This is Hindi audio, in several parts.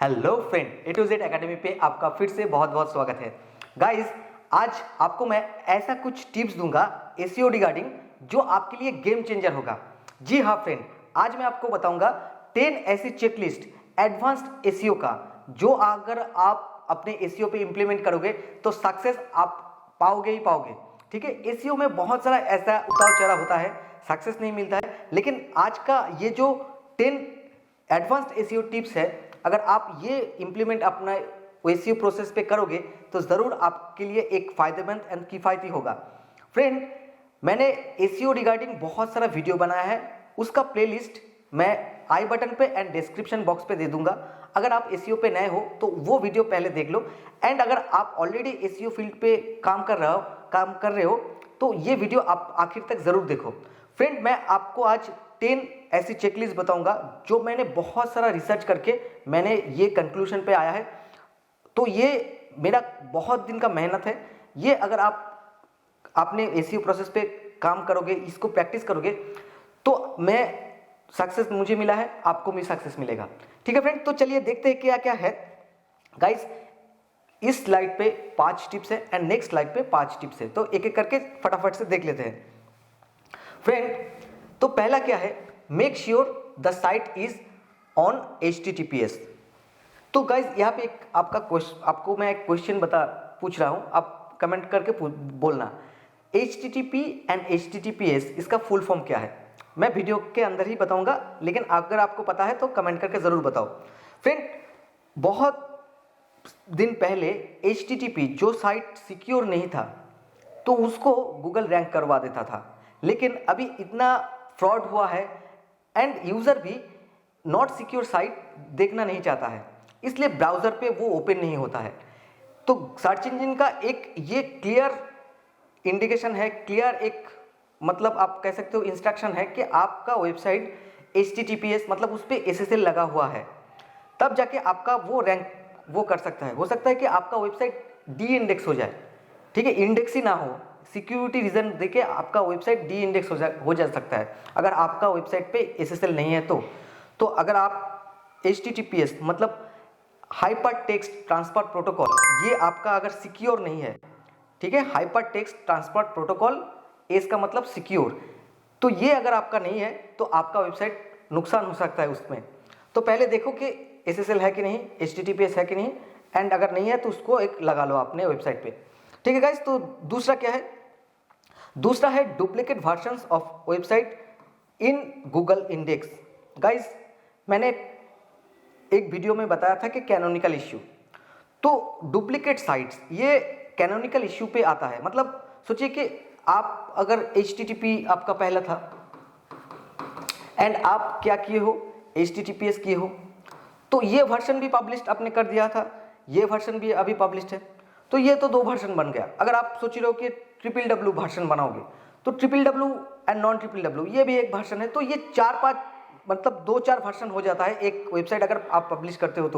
Hello friend, A to Z academy पे आपका फिर से बहुत बहुत स्वागत है। गाइस, आज आपको मैं ऐसा कुछ टिप्स दूंगा एसईओ रिगार्डिंग जो आपके लिए गेम चेंजर होगा। जी हाँ फ्रेंड, आज मैं आपको बताऊंगा 10 ऐसी चेकलिस्ट एडवांस्ड एसईओ का जो अगर आप अपने एसईओ पे इंप्लीमेंट करोगे तो सक्सेस आप पाओगे ही पाओगे। ठीक है, एसईओ में बहुत सारा ऐसा उतार चढ़ाव होता है, सक्सेस नहीं मिलता है, लेकिन आज का ये जो 10 एडवांस्ड एसईओ टिप्स है, अगर आप ये इंप्लीमेंट अपना एसईओ प्रोसेस पे करोगे तो ज़रूर आपके लिए एक फ़ायदेमंद एंड किफ़ायती होगा। फ्रेंड, मैंने एसईओ रिगार्डिंग बहुत सारा वीडियो बनाया है, उसका प्लेलिस्ट मैं आई बटन पे एंड डिस्क्रिप्शन बॉक्स पे दे दूंगा। अगर आप एसईओ पे नए हो तो वो वीडियो पहले देख लो, एंड अगर आप ऑलरेडी एसईओ फील्ड पे काम कर रहे हो तो ये वीडियो आप आखिर तक ज़रूर देखो। फ्रेंड, मैं आपको आज 10 ऐसी चेकलिस्ट बताऊंगा जो मैंने बहुत सारा रिसर्च करके मैंने ये कंक्लूजन पे आया है। तो ये मेरा बहुत दिन का मेहनत है। ये अगर आप अपने एसईओ प्रोसेस पे काम करोगे, इसको प्रैक्टिस करोगे तो मैं सक्सेस मुझे मिला है, आपको भी सक्सेस मिलेगा। ठीक है फ्रेंड, तो चलिए देखते हैं क्या क्या है। गाइस, इस स्लाइड पे 5 टिप्स है एंड नेक्स्ट स्लाइड पे 5 टिप्स है, तो एक एक करके फटाफट से देख लेते हैं। फ्रेंड, तो पहला क्या है, make sure the site is on HTTPS। तो गाइज यहाँ पे एक आपको मैं एक क्वेश्चन पूछ रहा हूँ, आप कमेंट करके बोलना HTTP एंड HTTPS इसका फुल फॉर्म क्या है। मैं वीडियो के अंदर ही बताऊंगा, लेकिन अगर आपको पता है तो कमेंट करके ज़रूर बताओ। फ्रेंड, बहुत दिन पहले HTTP जो साइट सिक्योर नहीं था तो उसको गूगल रैंक करवा देता था, लेकिन अभी इतना फ्रॉड हुआ है एंड यूज़र भी नॉट सिक्योर साइट देखना नहीं चाहता है, इसलिए ब्राउज़र पे वो ओपन नहीं होता है। तो सर्च इंजन का एक ये क्लियर इंडिकेशन है, क्लियर एक मतलब आप कह सकते हो इंस्ट्रक्शन है कि आपका वेबसाइट HTTPS मतलब उस पर SSL लगा हुआ है, तब जाके आपका वो रैंक वो कर सकता है। हो सकता है कि आपका वेबसाइट डी इंडेक्स हो जाए, ठीक है, इंडेक्स ही ना हो, सिक्योरिटी रीजन देके आपका वेबसाइट डी इंडेक्स हो जा सकता है अगर आपका वेबसाइट पे SSL नहीं है तो अगर आप HTTPS मतलब हाइपर टेक्स्ट ट्रांसफर प्रोटोकॉल, ये आपका अगर सिक्योर नहीं है, ठीक है, hyper text transfer protocol S का मतलब सिक्योर, तो ये अगर आपका नहीं है तो आपका वेबसाइट नुकसान हो सकता है उसमें। तो पहले देखो कि SSL है कि नहीं, HTTPS है कि नहीं, एंड अगर नहीं है तो उसको एक लगा लो अपने वेबसाइट पे। ठीक है गाइस, तो दूसरा क्या है, दूसरा है duplicate versions of website in Google index. Guys, मैंने एक वीडियो में बताया था कि कैनोनिकल इश्यू, तो डुप्लीकेट साइट्स ये कैनोनिकल इश्यू पे आता है। मतलब सोचिए कि आप अगर HTTP आपका पहला था एंड आप क्या किए हो, HTTPS किए हो, तो ये वर्जन भी पब्लिश आपने कर दिया था, ये वर्जन भी अभी पब्लिश है, तो ये तो 2 वर्जन बन गया। अगर आप सोच रहे हो कि WWW वर्जन बनाओगे तो WWW एंड नॉन WWW ये भी एक वर्जन है, तो ये 4-5 मतलब 2-4 वर्जन हो जाता है एक वेबसाइट अगर आप पब्लिश करते हो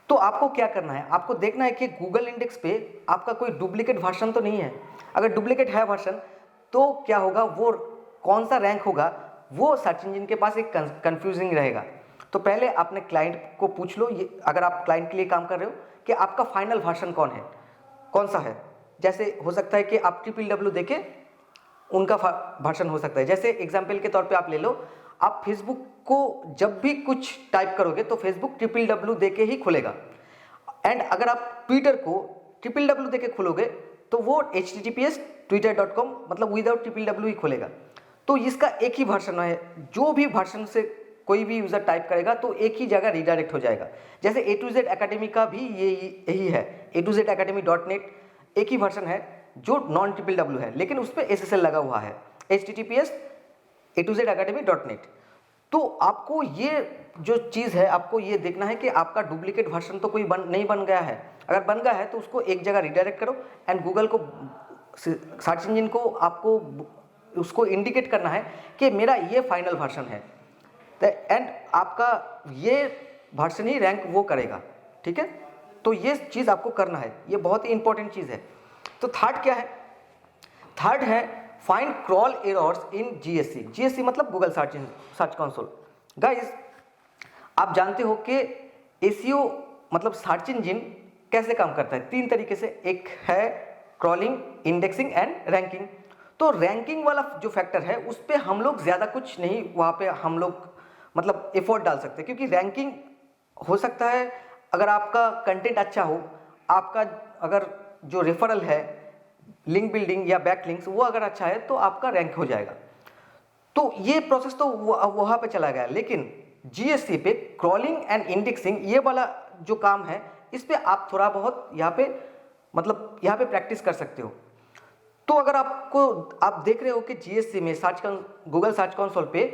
तो आपको क्या करना है, आपको देखना है कि गूगल इंडेक्स पे आपका कोई डुप्लीकेट वर्जन तो नहीं है। अगर डुप्लीकेट है वर्जन तो क्या होगा, वो कौन सा रैंक होगा वो सर्च इंजन के पास एक कंफ्यूजिंग रहेगा। तो पहले अपने क्लाइंट को पूछ लो, ये अगर आप क्लाइंट के लिए काम कर रहे हो, कि आपका फाइनल वर्जन कौन सा है। जैसे हो सकता है कि आप WWW देके उनका वर्जन हो सकता है। जैसे एग्जाम्पल के तौर पे आप ले लो, आप फेसबुक को जब भी कुछ टाइप करोगे तो फेसबुक WWW देके ही खुलेगा, एंड अगर आप ट्विटर को WWW देके खोलोगे तो वो HTTPS twitter.com मतलब विदाउट WWW ही खुलेगा। तो इसका एक ही वर्जन है, जो भी वर्जन से कोई भी यूज़र टाइप करेगा तो एक ही जगह रिडायरेक्ट हो जाएगा। जैसे A to Z एकेडमी का भी यही है, A to Z academy.net एक ही वर्जन है जो नॉन WWW है, लेकिन उस पर SSL लगा हुआ है, HTTPS A to Z academy.net। तो आपको ये जो चीज़ है, आपको ये देखना है कि आपका डुप्लीकेट वर्जन तो कोई नहीं बन गया है। अगर बन गया है तो उसको एक जगह रिडायरेक्ट करो, एंड गूगल को सर्च इंजन को आपको उसको इंडिकेट करना है कि मेरा ये फाइनल वर्जन है, एंड आपका ये वर्जन ही रैंक वो करेगा। ठीक है, तो ये चीज़ आपको करना है, ये बहुत ही इंपॉर्टेंट चीज़ है। तो थर्ड क्या है, थर्ड है find crawl errors in GSC मतलब गूगल सर्च कंसोल। गाइस, आप जानते हो कि एसईओ मतलब सर्च इंजन कैसे काम करता है, तीन तरीके से, एक है क्रॉलिंग, इंडेक्सिंग एंड रैंकिंग। तो रैंकिंग वाला जो फैक्टर है उस पर हम लोग ज़्यादा कुछ नहीं वहाँ पे हम लोग मतलब एफर्ट डाल सकते हैं, क्योंकि रैंकिंग हो सकता है अगर आपका कंटेंट अच्छा हो, आपका अगर जो रेफरल है, लिंक बिल्डिंग या बैक लिंक्स वो अगर अच्छा है तो आपका रैंक हो जाएगा। तो ये प्रोसेस तो वहाँ पे चला गया, लेकिन जीएससी पे क्रॉलिंग एंड इंडेक्सिंग ये वाला जो काम है इस पे आप थोड़ा बहुत यहाँ पे मतलब यहाँ पे प्रैक्टिस कर सकते हो। तो अगर आप देख रहे हो कि जीएससी में गूगल सर्च कंसोल पे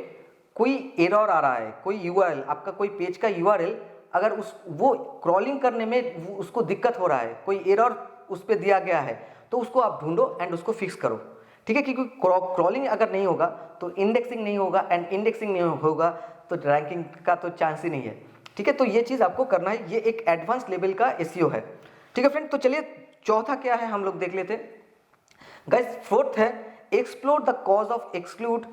कोई एरर आ रहा है, कोई यूआरएल, आपका कोई पेज का यूआरएल अगर वो क्रॉलिंग करने में उसको दिक्कत हो रहा है, कोई एरर उस पर दिया गया है, तो उसको आप ढूंढो एंड उसको फिक्स करो, ठीक है। क्योंकि क्रॉलिंग अगर नहीं होगा तो इंडेक्सिंग नहीं होगा, एंड इंडेक्सिंग नहीं होगा तो रैंकिंग का तो चांस ही नहीं है, ठीक है। तो ये चीज़ आपको करना है, ये एक एडवांस लेवल का एसईओ है, ठीक है फ्रेंड। तो चलिए चौथा क्या है हम लोग देख लेते हैं गाइस। फोर्थ है explore the cause of exclude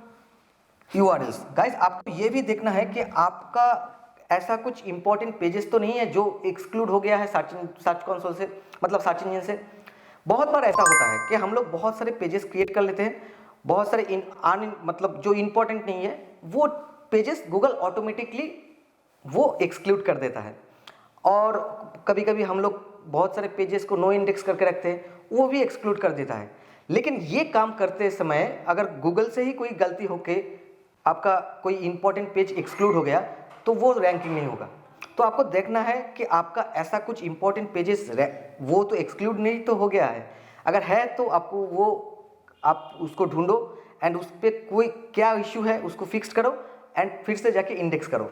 URLs. Guys आपको ये भी देखना है कि आपका ऐसा कुछ इंपॉर्टेंट पेजेस तो नहीं है जो एक्सक्लूड हो गया है सर्च कंसोल से, मतलब सर्च इंजन से। बहुत बार ऐसा होता है कि हम लोग बहुत सारे पेजेस क्रिएट कर लेते हैं, बहुत सारे मतलब जो इंपॉर्टेंट नहीं है वो पेजेस गूगल ऑटोमेटिकली वो एक्सक्लूड कर देता है। और कभी कभी हम लोग बहुत सारे पेजेस को नो इंडेक्स करके रखते हैं, वो भी एक्सक्लूड कर देता है। लेकिन ये काम करते समय अगर गूगल से ही कोई गलती होके आपका कोई इंपॉर्टेंट पेज एक्सक्लूड हो गया तो वो रैंकिंग नहीं होगा। तो आपको देखना है कि आपका ऐसा कुछ इंपॉर्टेंट पेजेस वो तो एक्सक्लूड नहीं तो हो गया है, अगर है तो आपको वो आप उसको ढूंढो एंड उस पर कोई क्या इश्यू है उसको फिक्स करो एंड फिर से जाके इंडेक्स करो,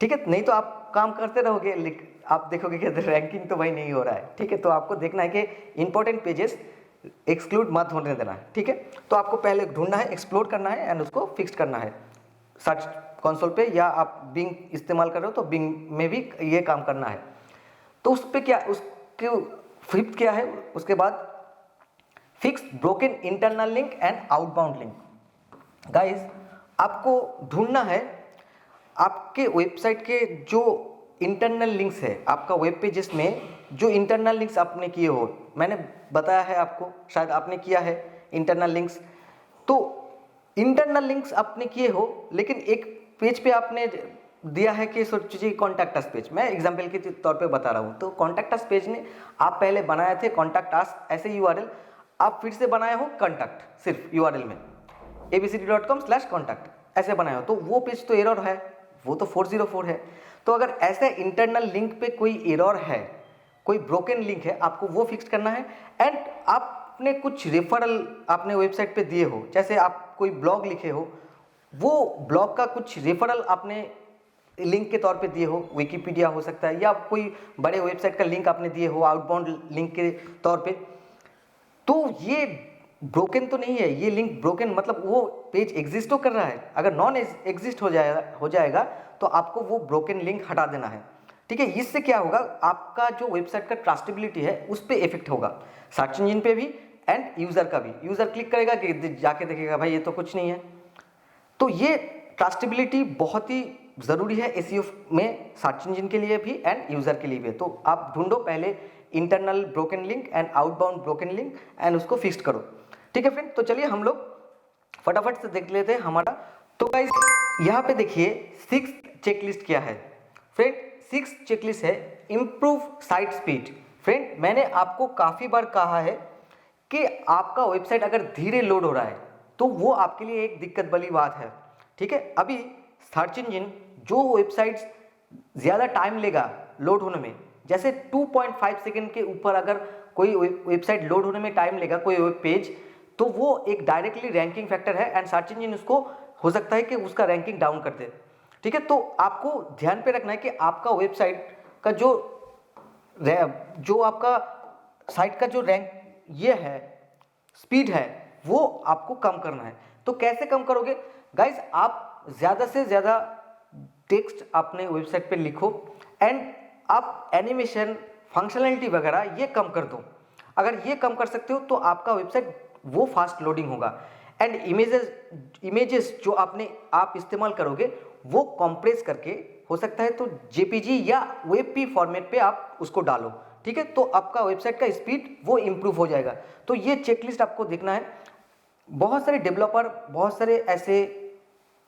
ठीक है। नहीं तो आप काम करते रहोगे लेकिन आप देखोगे कि रैंकिंग तो भाई नहीं हो रहा है, ठीक है। तो आपको देखना है कि इंपॉर्टेंट पेजेस एक्सक्लूड मत होने देना है, ठीक है। तो आपको पहले ढूंढना है, एक्सप्लोर करना है एंड उसको फिक्स करना है सर्च कंसोल पे, या आप बिंग इस्तेमाल कर रहे हो तो बिंग में भी ये काम करना है। तो उस पे क्या, उसके फिफ्थ क्या है, उसके बाद fix broken internal link and outbound link. Guys आपको ढूंढना है आपके वेबसाइट के जो इंटरनल लिंक्स है, आपका वेब पेजेस में जो इंटरनल लिंक्स आपने किए हो, मैंने बताया है आपको, शायद आपने किया है इंटरनल लिंक्स। तो इंटरनल लिंक्स आपने किए हो लेकिन एक पेज पे आपने दिया है कि सोचिए कॉन्टैक्ट अस पेज, मैं एग्जांपल के तौर पे बता रहा हूँ। तो कॉन्टैक्ट अस पेज ने आप पहले बनाए थे कॉन्टैक्ट अस ऐसे यूआरएल, आप फिर से बनाए हो कॉन्टैक्ट सिर्फ यूआरएल में abcd.com/contact ऐसे बनाए हो, तो वो पेज तो एरर है, वो तो 404 है। तो अगर ऐसे इंटरनल लिंक पे कोई एरर है, कोई ब्रोकन लिंक है, आपको वो फिक्स करना है। एंड आपने कुछ रेफरल आपने वेबसाइट पे दिए हो, जैसे आप कोई ब्लॉग लिखे हो, वो ब्लॉग का कुछ रेफरल आपने लिंक के तौर पे दिए हो, विकिपीडिया हो सकता है, या कोई बड़े वेबसाइट का लिंक आपने दिए हो आउटबाउंड लिंक के तौर पे, तो ये ब्रोकन तो नहीं है, ये लिंक ब्रोकन मतलब वो पेज एग्जिस्ट तो कर रहा है, अगर नॉन एग्जिस्ट हो जाएगा तो आपको वो ब्रोकन लिंक हटा देना है, ठीक है। इससे क्या होगा, आपका जो वेबसाइट का ट्रस्टेबिलिटी है उस पर इफेक्ट होगा, सर्च इंजन पे भी एंड यूजर का भी। यूजर क्लिक करेगा कि जाके देखेगा भाई ये तो कुछ नहीं है। तो ये ट्रस्टेबिलिटी बहुत ही ज़रूरी है एसईओ में, सर्च इंजन के लिए भी एंड यूज़र के लिए भी। तो आप ढूंढो पहले internal broken link and outbound broken link and उसको फिक्स करो, ठीक है फ्रेंड। तो चलिए हम लोग फटाफट से देख लेते हैं हमारा। तो गाइस यहाँ पे देखिए 6th चेकलिस्ट क्या है फ्रेंड। 6th चेकलिस्ट है इम्प्रूव साइट स्पीड। फ्रेंड मैंने आपको काफ़ी बार कहा है कि आपका वेबसाइट अगर धीरे लोड हो रहा है तो वो आपके लिए एक दिक्कत वाली बात है, ठीक है। अभी सर्च इंजन जो वेबसाइट्स ज़्यादा टाइम लेगा लोड होने में, जैसे 2.5 सेकंड के ऊपर अगर कोई वेबसाइट लोड होने में टाइम लेगा, कोई वेब पेज, तो वो एक डायरेक्टली रैंकिंग फैक्टर है एंड सर्च इंजन उसको हो सकता है कि उसका रैंकिंग डाउन कर दे, ठीक है। तो आपको ध्यान पे रखना है कि आपका वेबसाइट का जो आपका साइट का जो रैंक ये है स्पीड है वो आपको कम करना है। तो कैसे कम करोगे गाइज, आप ज़्यादा से ज़्यादा टेक्स्ट अपने वेबसाइट पे लिखो एंड आप एनिमेशन फंक्शनैलिटी वगैरह ये कम कर दो। अगर ये कम कर सकते हो तो आपका वेबसाइट वो फास्ट लोडिंग होगा एंड इमेजेस जो आप इस्तेमाल करोगे वो कॉम्प्रेस करके हो सकता है तो जेपीजी या वेबपी फॉर्मेट पे आप उसको डालो, ठीक है, तो आपका वेबसाइट का स्पीड वो इम्प्रूव हो जाएगा। तो ये चेकलिस्ट आपको देखना है। बहुत सारे डेवलपर, बहुत सारे ऐसे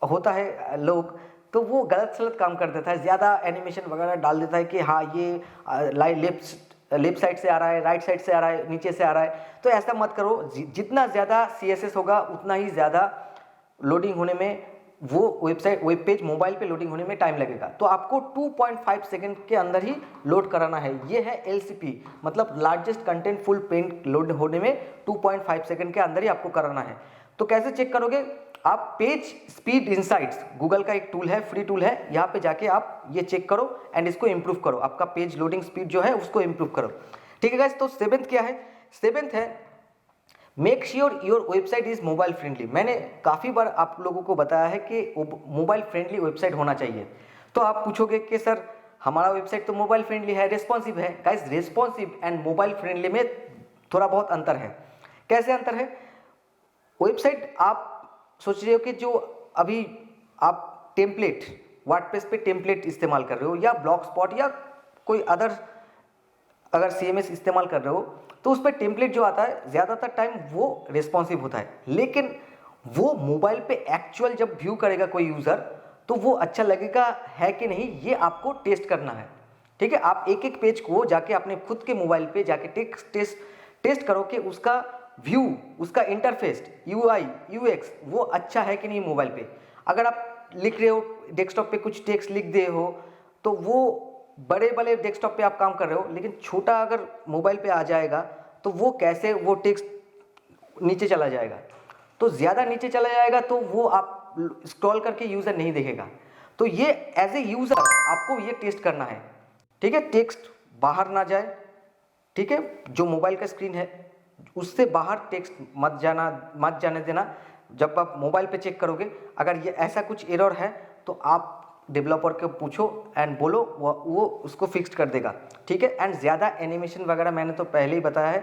होता है लोग, तो वो गलत सलत काम कर देता है, ज़्यादा एनिमेशन वगैरह डाल देता है कि हाँ ये लेफ्ट साइड से आ रहा है, राइट साइड से आ रहा है, नीचे से आ रहा है। तो ऐसा मत करो, जितना ज़्यादा CSS होगा उतना ही ज़्यादा लोडिंग होने में, वो वेब पेज मोबाइल पे लोडिंग होने में टाइम लगेगा। तो आपको 2.5 सेकंड के अंदर ही लोड कराना है। ये है LCP, मतलब largest content full page load होने में 2.5 सेकंड के अंदर ही आपको कराना है। तो कैसे चेक करोगे आप? पेज स्पीड इनसाइट्स, गूगल का एक टूल है, फ्री टूल है, यहाँ पे जाके आप ये चेक करो एंड इसको इंप्रूव करो, आपका पेज लोडिंग स्पीड जो है उसको इंप्रूव करो, ठीक है गाइस। तो 7th क्या है? 7th है make sure your website is mobile friendly. मैंने काफ़ी बार आप लोगों को बताया है कि मोबाइल फ्रेंडली वेबसाइट होना चाहिए। तो आप पूछोगे कि सर हमारा वेबसाइट तो मोबाइल फ्रेंडली है, रेस्पॉन्सिव है। Guys, responsive and mobile friendly में थोड़ा बहुत अंतर है। कैसे अंतर है? वेबसाइट आप सोच रहे हो कि जो अभी आप टेम्पलेट, वर्डप्रेस पे टेम्पलेट इस्तेमाल कर रहे हो या ब्लॉग स्पॉट या कोई अदर अगर CMS इस्तेमाल कर रहे हो, तो उस पर टेम्पलेट जो आता है ज़्यादातर टाइम वो रिस्पॉन्सिव होता है। लेकिन वो मोबाइल पे एक्चुअल जब व्यू करेगा कोई यूज़र, तो वो अच्छा लगेगा है कि नहीं, ये आपको टेस्ट करना है, ठीक है। आप एक एक पेज को जाके अपने खुद के मोबाइल पे जाके टेस्ट करो कि उसका व्यू, उसका इंटरफेस, UI UX वो अच्छा है कि नहीं मोबाइल पे। अगर आप लिख रहे हो डेस्कटॉप पे, कुछ टेक्स्ट लिख दे हो, तो वो बड़े बड़े डेस्कटॉप पे आप काम कर रहे हो, लेकिन छोटा अगर मोबाइल पे आ जाएगा तो वो कैसे वो टेक्स्ट नीचे चला जाएगा। तो ज़्यादा नीचे चला जाएगा तो वो आप स्क्रॉल करके यूज़र नहीं देखेगा। तो ये एज ए यूज़र आपको ये टेस्ट करना है, ठीक है। टेक्स्ट बाहर ना जाए, ठीक है, जो मोबाइल का स्क्रीन है उससे बाहर टेक्स्ट मत जाने देना। जब आप मोबाइल पे चेक करोगे, अगर ये ऐसा कुछ एरर है तो आप डेवलपर को पूछो एंड बोलो, वो उसको फिक्स कर देगा, ठीक है। एंड ज़्यादा एनिमेशन वगैरह मैंने तो पहले ही बताया है,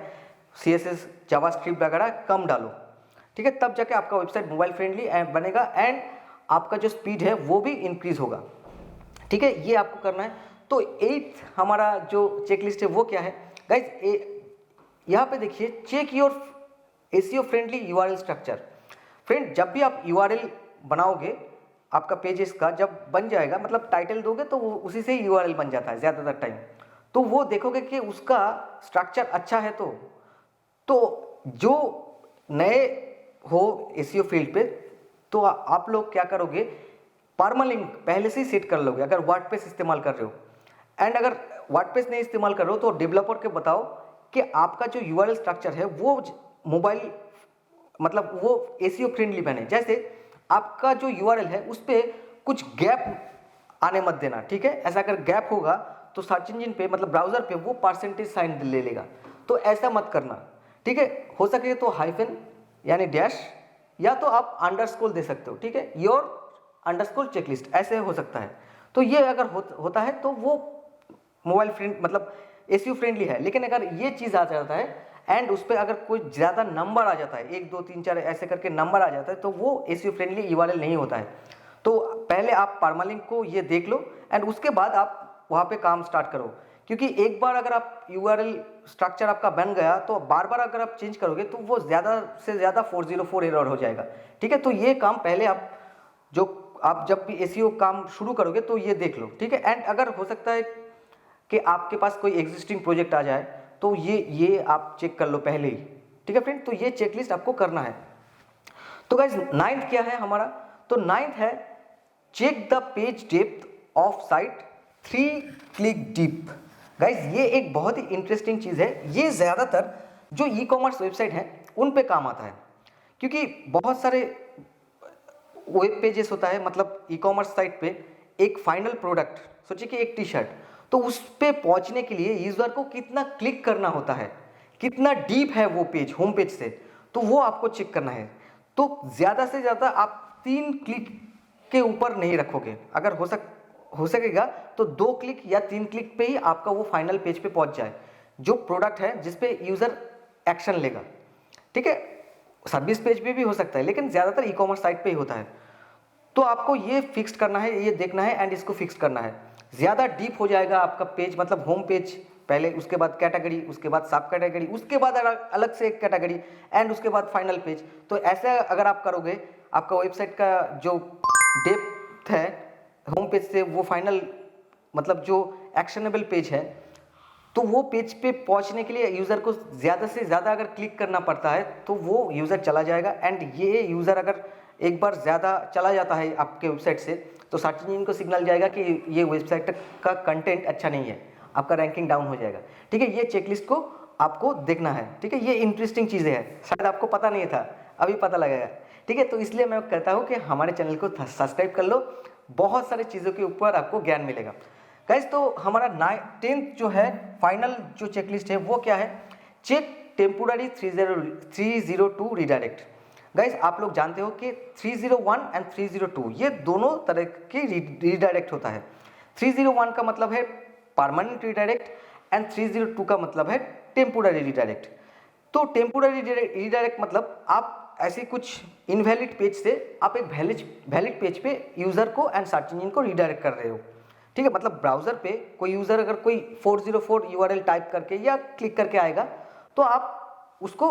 CSS जावास्क्रिप्ट वगैरह कम डालो, ठीक है, तब जाके आपका वेबसाइट मोबाइल फ्रेंडली बनेगा एंड आपका जो स्पीड है वो भी इंक्रीज होगा, ठीक है। ये आपको करना है। तो 8th हमारा जो चेकलिस्ट है वो क्या है गाइज? यहाँ पे देखिए, check your SEO friendly URL structure. Friend, जब भी आप URL बनाओगे, आपका पेजेस का जब बन जाएगा, मतलब टाइटल दोगे तो वो उसी से ही URL बन जाता है ज़्यादातर टाइम। तो वो देखोगे कि उसका स्ट्रक्चर अच्छा है। तो जो नए हो SEO फील्ड पे, तो आप लोग क्या करोगे, परमालिंक पहले से ही सेट कर लोगे अगर वर्डप्रेस इस्तेमाल कर रहे हो। एंड अगर वर्डप्रेस नहीं इस्तेमाल कर रहे हो तो डेवलपर के बताओ कि आपका जो URL स्ट्रक्चर है वो मोबाइल, मतलब वो SEO फ्रेंडली बने। जैसे आपका जो URL है उस पर कुछ गैप आने मत देना, ठीक है। ऐसा अगर गैप होगा तो सर्च इंजन पे, मतलब ब्राउजर पे, वो परसेंटेज साइन ले लेगा। तो ऐसा मत करना, ठीक है। हो सके तो हाइफन यानी डैश, या तो आप अंडरस्कोर दे सकते हो, ठीक है, योर अंडरस्कोर चेकलिस्ट, ऐसे हो सकता है। तो ये अगर होता है तो वो मोबाइल फ्रेंड, मतलब SEO फ्रेंडली है। लेकिन अगर ये चीज़ आ जाता है एंड उस पर अगर कोई ज़्यादा नंबर आ जाता है, 1 2 3 4 ऐसे करके नंबर आ जाता है, तो वो SEO फ्रेंडली URL नहीं होता है। तो पहले आप परमालिंक को ये देख लो एंड उसके बाद आप वहाँ पे काम स्टार्ट करो। क्योंकि एक बार अगर आप URL स्ट्रक्चर आपका बन गया तो बार बार अगर आप चेंज करोगे तो वो ज़्यादा से ज़्यादा 404 एरर हो जाएगा, ठीक है। तो ये काम पहले आप जब भी SEO काम शुरू करोगे तो ये देख लो, ठीक है। एंड अगर हो सकता है कि आपके पास कोई एग्जिस्टिंग प्रोजेक्ट आ जाए तो ये आप चेक कर लो पहले ही, ठीक है फ्रेंड। तो ये चेकलिस्ट आपको करना है। तो गाइस 9th क्या है हमारा? तो 9th है check the page depth of site 3 click deep. Guys, ये एक बहुत ही इंटरेस्टिंग चीज़ है। ये ज़्यादातर जो ई-कॉमर्स वेबसाइट हैं उन पे काम आता है, क्योंकि बहुत सारे वेब पेजेस होता है, मतलब ई-कॉमर्स साइट पे एक फाइनल प्रोडक्ट, सोचिए कि एक टी-शर्ट, तो उस पे पहुंचने के लिए यूजर को कितना क्लिक करना होता है, कितना डीप है वो पेज होम पेज से, तो वो आपको चेक करना है। तो ज़्यादा से ज़्यादा आप 3 क्लिक के ऊपर नहीं रखोगे। अगर हो सकेगा तो 2 क्लिक या 3 क्लिक पे ही आपका वो फाइनल पेज पे पहुंच जाए, जो प्रोडक्ट है जिस पे यूज़र एक्शन लेगा, ठीक है। सर्विस पेज पे भी हो सकता है, लेकिन ज़्यादातर ई-कॉमर्स साइट पे ही होता है। तो आपको ये फिक्स करना है, ये देखना है एंड इसको फिक्स करना है। ज़्यादा डीप हो जाएगा आपका पेज, मतलब होम पेज पहले, उसके बाद कैटेगरी, उसके बाद सब कैटेगरी, उसके बाद अलग से एक कैटेगरी एंड उसके बाद फाइनल पेज। तो ऐसे अगर आप करोगे, आपका वेबसाइट का जो डेप्थ है होम पेज से वो फाइनल मतलब जो एक्शनेबल पेज है, तो वो पेज पे पहुंचने के लिए यूज़र को ज़्यादा से ज़्यादा अगर क्लिक करना पड़ता है तो वो यूज़र चला जाएगा। एंड ये यूज़र अगर एक बार ज़्यादा चला जाता है आपके वेबसाइट से तो सर्च इंजन को सिग्नल जाएगा कि ये वेबसाइट का कंटेंट अच्छा नहीं है, आपका रैंकिंग डाउन हो जाएगा। ठीक है, ये चेकलिस्ट को आपको देखना है। ठीक है, ये इंटरेस्टिंग चीज़ें हैं, शायद आपको पता नहीं था, अभी पता लगेगा। ठीक है, तो इसलिए मैं कहता हूँ कि हमारे चैनल को सब्सक्राइब कर लो, बहुत सारी चीज़ों के ऊपर आपको ज्ञान मिलेगा। गाइस, तो हमारा 10th जो है फाइनल जो चेकलिस्ट है वो क्या है, चेक टेम्पोररी 302 रिडायरेक्ट। गाइस, आप लोग जानते हो कि 301 एंड 302 ये दोनों तरह के रिडायरेक्ट होता है। 301 का मतलब है परमानेंट रिडायरेक्ट एंड 302 का मतलब है टेम्पोररी रिडायरेक्ट। तो टेम्पोररी रिडायरेक्ट मतलब आप ऐसे कुछ इनवैलिड पेज से आप एक वैलिड पेज पे यूज़र को एंड सर्च इंजन को रिडायरेक्ट कर रहे हो। ठीक है, मतलब ब्राउज़र पे कोई यूज़र अगर कोई 404 URL टाइप करके या क्लिक करके आएगा तो आप उसको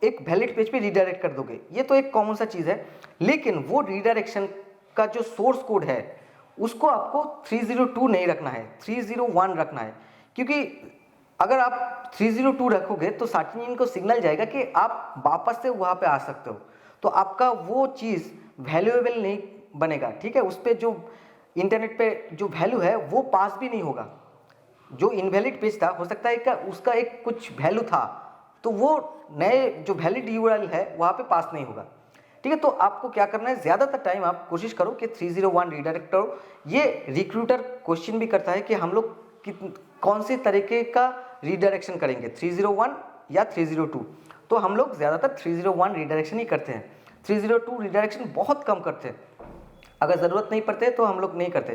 एक वैलिड पेज पे रिडायरेक्ट कर दोगे। ये तो एक कॉमन सा चीज़ है, लेकिन वो रिडायरेक्शन का जो सोर्स कोड है उसको आपको 302 नहीं रखना है, 301 रखना है। क्योंकि अगर आप 302 रखोगे तो सर्च इंजन को सिग्नल जाएगा कि आप वापस से वहाँ पे आ सकते हो, तो आपका वो चीज़ वैल्यूएबल नहीं बनेगा। ठीक है, उस पर जो इंटरनेट पे जो वैल्यू है वो पास भी नहीं होगा। जो इनवैलिड पेज था, हो सकता है कि उसका एक कुछ वैल्यू था, तो वो नए जो वैलिड यूआरएल है वहाँ पे पास नहीं होगा। ठीक है, तो आपको क्या करना है, ज़्यादातर टाइम आप कोशिश करो कि 301 रिडायरेक्ट करो। ये रिक्रूटर क्वेश्चन भी करता है कि हम लोग कौन से तरीके का रिडायरेक्शन करेंगे, 301 या 302। तो हम लोग ज़्यादातर 301 रिडायरेक्शन ही करते हैं, 302 रिडायरेक्शन बहुत कम करते हैं। अगर ज़रूरत नहीं पड़ते तो हम लोग नहीं करते।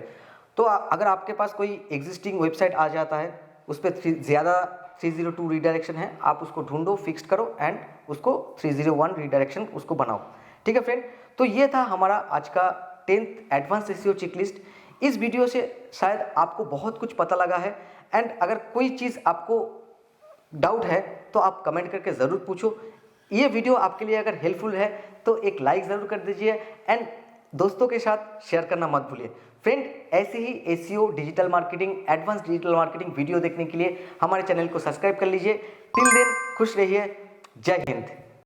तो अगर आपके पास कोई एग्जिस्टिंग वेबसाइट आ जाता है उस पर ज़्यादा 302 रिडायरेक्शन है, आप उसको ढूंढो, फिक्स करो एंड उसको 301 रिडायरेक्शन उसको बनाओ। ठीक है फ्रेंड, तो ये था हमारा आज का 10th एडवांस एसईओ चेकलिस्ट। इस वीडियो से शायद आपको बहुत कुछ पता लगा है एंड अगर कोई चीज़ आपको डाउट है तो आप कमेंट करके ज़रूर पूछो। ये वीडियो आपके लिए अगर हेल्पफुल है तो एक लाइक ज़रूर कर दीजिए एंड दोस्तों के साथ शेयर करना मत भूलिए। फ्रेंड, ऐसे ही SEO, digital marketing, advance digital marketing video देखने के लिए हमारे चैनल को सब्सक्राइब कर लीजिए। टिल देन खुश रहिए, जय हिंद।